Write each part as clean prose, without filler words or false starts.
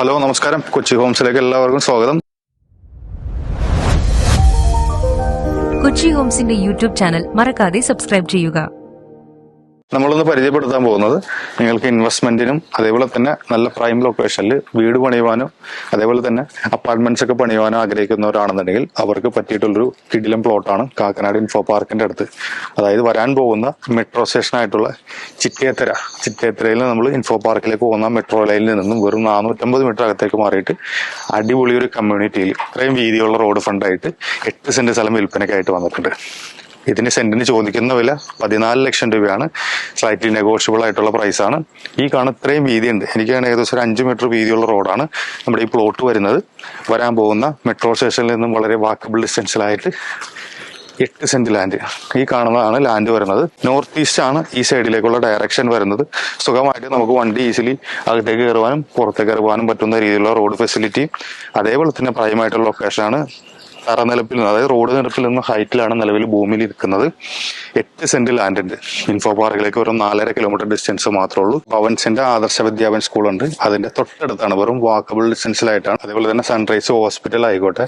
Hello നമസ്കാരം, കൊച്ചി ഹോംസിലേക്ക് എല്ലാവർക്കും സ്വാഗതം. കൊച്ചി ഹോംസിന്റെ യൂട്യൂബ് ചാനൽ മറക്കാതെ സബ്സ്ക്രൈബ് ചെയ്യുക. നമ്മളൊന്ന് പരിചയപ്പെടുത്താൻ പോകുന്നത് നിങ്ങൾക്ക് ഇൻവെസ്റ്റ്മെന്റിനും അതേപോലെ തന്നെ നല്ല പ്രൈം ലൊക്കേഷനിൽ വീട് പണിയുവാനോ അതേപോലെ തന്നെ അപ്പാർട്ട്മെന്റ്സ് ഒക്കെ പണിയുവാനോ ആഗ്രഹിക്കുന്നവരാണെന്നുണ്ടെങ്കിൽ അവർക്ക് പറ്റിയിട്ടുള്ളൊരു കിടിലം പ്ലോട്ടാണ് കാക്കനാട് ഇൻഫോ പാർക്കിന്റെ അടുത്ത്. അതായത് വരാൻ പോകുന്ന മെട്രോ സ്റ്റേഷനായിട്ടുള്ള ചിറ്റേത്തരയിൽ നമ്മൾ ഇൻഫോ പാർക്കിലേക്ക് പോകുന്ന മെട്രോ ലൈനിൽ നിന്നും വെറും 450 മീറ്റർ അകത്തേക്ക് മാറിയിട്ട് അടിപൊളി ഒരു കമ്മ്യൂണിറ്റിയിൽ ഇത്രയും വീതിയുള്ള റോഡ് ഫ്രണ്ടായിട്ട് 8 സെന്റ് സ്ഥലം വിൽപ്പനയ്ക്കായിട്ട് വന്നിട്ടുണ്ട്. ഇതിന് സെന്റിന് ചോദിക്കുന്ന വില 14 ലക്ഷം രൂപയാണ്. സ്ലൈറ്റ്ലി നെഗോഷ്യബിൾ ആയിട്ടുള്ള പ്രൈസാണ്. ഈ കാണുന്ന ഇത്രയും വീതിയുണ്ട്. എനിക്കാണ് ഏകദേശം ഒരു 5 മീറ്റർ വീതിയുള്ള റോഡാണ് നമ്മുടെ ഈ പ്ലോട്ട് വരുന്നത്. വരാൻ പോകുന്ന മെട്രോ സ്റ്റേഷനിൽ നിന്നും വളരെ വാക്കബിൾ ഡിസ്റ്റൻസിലായിട്ട് 8 സെന്റ് ലാൻഡ്. ഈ കാണുന്നതാണ് ലാൻഡ് വരുന്നത്. നോർത്ത് ഈസ്റ്റ് ആണ് ഈ സൈഡിലേക്കുള്ള ഡയറക്ഷൻ വരുന്നത്. സുഖമായിട്ട് നമുക്ക് വണ്ടി ഈസിലി അകത്തേക്ക് കയറുവാനും പുറത്തേക്ക് ഇറങ്ങുവാനും പറ്റുന്ന രീതിയിലുള്ള റോഡ് ഫെസിലിറ്റി, അതേപോലെ തന്നെ പ്രൈമായിട്ടുള്ള ലൊക്കേഷനാണ്. തറനിലപ്പിൽ നിന്ന്, അതായത് റോഡ് നിരപ്പിൽ നിന്ന് ഹൈറ്റിലാണ് നിലവിൽ ഭൂമിയിൽ ഇരിക്കുന്നത്. 8 സെന്റ് ലാൻഡ് ഉണ്ട്. ഇൻഫോ പാർക്കിലേക്ക് വെറും 4.5 കിലോമീറ്റർ ഡിസ്റ്റൻസ് മാത്രമേ ഉള്ളൂ. ഭവൻസിന്റെ ആദർശ വിദ്യാഭ്യാസ സ്കൂളുണ്ട്, അതിന്റെ തൊട്ടടുത്താണ്, വെറും വാക്കബിൾ ഡിസ്റ്റൻസിലായിട്ടാണ്. അതേപോലെ തന്നെ സൺറൈസ് ഹോസ്പിറ്റൽ ആയിക്കോട്ടെ,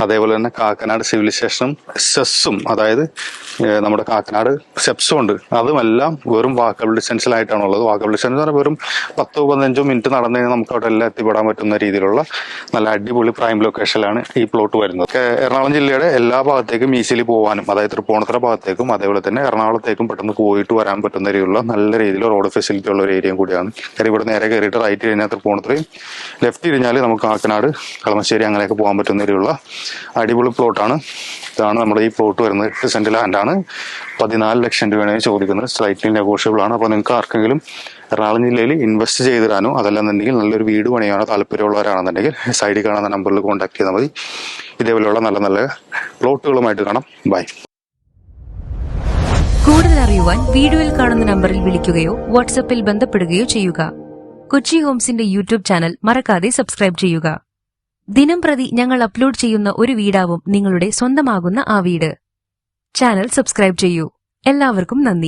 അതേപോലെ തന്നെ കാക്കനാട് സിവിൽ സ്റ്റേഷനും സെസ്സും, അതായത് നമ്മുടെ കാക്കനാട് സ്റ്റെപ്സും ഉണ്ട്. അതുമെല്ലാം വെറും വാക്കബിൾ ഡിസ്റ്റൻസിലായിട്ടാണുള്ളത്. വാക്കബിൾ ഡിസ്റ്റൻസ് എന്ന് പറഞ്ഞാൽ വെറും 10-15 മിനിറ്റ് നടന്നു കഴിഞ്ഞാൽ നമുക്ക് അവിടെ എല്ലാം എത്തിപ്പെടാൻ പറ്റുന്ന രീതിയിലുള്ള നല്ല അടിപൊളി പ്രൈം ലൊക്കേഷനിലാണ് ഈ പ്ലോട്ട് വരുന്നത്. എറണാകുളം ജില്ലയുടെ എല്ലാ ഭാഗത്തേക്കും ഈസിലി പോകാനും, അതായത് തൃപ്പൂണിത്തുറ ഭാഗത്തേക്കും അതേപോലെ തന്നെ എറണാകുളത്തേക്കും പെട്ടെന്ന് പോയിട്ട് വരാൻ പറ്റുന്ന രീതിയിലുള്ള നല്ല രീതിയിൽ റോഡ് ഫെസിലിറ്റി ഉള്ള ഒരു ഏരിയയും കൂടിയാണ്. കാര്യം ഇവിടെ നേരെ കയറിയിട്ട് റൈറ്റ് കഴിഞ്ഞാൽ തൃപ്പൂണിത്തുറയും, ലെഫ്റ്റ് കഴിഞ്ഞാൽ നമുക്ക് കാക്കനാട്, കളമശ്ശേരി അങ്ങനെയൊക്കെ പോകാൻ പറ്റുന്ന രീതിയിലുള്ള അടിപൊളി പ്ലോട്ടാണ്. ഇതാണ് നമ്മുടെ ഈ പ്ലോട്ട് വരുന്നത്. 8 സെന്റ് ലാൻഡാണ്. 14 ലക്ഷം രൂപയാണ് ചോദിക്കുന്നത്. സ്ലൈറ്റ്ലി നെഗോഷ്യബിൾ ആണ്. അപ്പോൾ നിങ്ങൾക്ക് ആർക്കെങ്കിലും എറണാകുളം ജില്ലയിൽ ഇൻവെസ്റ്റ് ചെയ്തിടാനോ അതല്ലെന്നുണ്ടെങ്കിൽ നല്ലൊരു വീട് പണിയാനോ താല്പര്യമുള്ളവരാണെന്നുണ്ടെങ്കിൽ സൈഡിൽ കാണുന്ന നമ്പറിൽ കോൺടാക്ട് ചെയ്താൽ മതി. ഇതേപോലെയുള്ള നല്ല നല്ല പ്ലോട്ടുകളുമായിട്ട് കാണാം. ബൈ. കൂടുതൽ അറിയുവാൻ വീഡിയോയിൽ കാണുന്ന നമ്പറിൽ വിളിക്കുകയോ വാട്സ്ആപ്പിൽ ബന്ധപ്പെടുകയോ ചെയ്യുക. കൊച്ചി ഹോംസിന്റെ യൂട്യൂബ് ചാനൽ മറക്കാതെ സബ്സ്ക്രൈബ് ചെയ്യുക. ദിനം പ്രതി ഞങ്ങൾ അപ്ലോഡ് ചെയ്യുന്ന ഒരു വീടാവും നിങ്ങളുടെ സ്വന്തമാകുന്ന ആ വീട്. ചാനൽ സബ്സ്ക്രൈബ് ചെയ്യൂ. എല്ലാവർക്കും നന്ദി.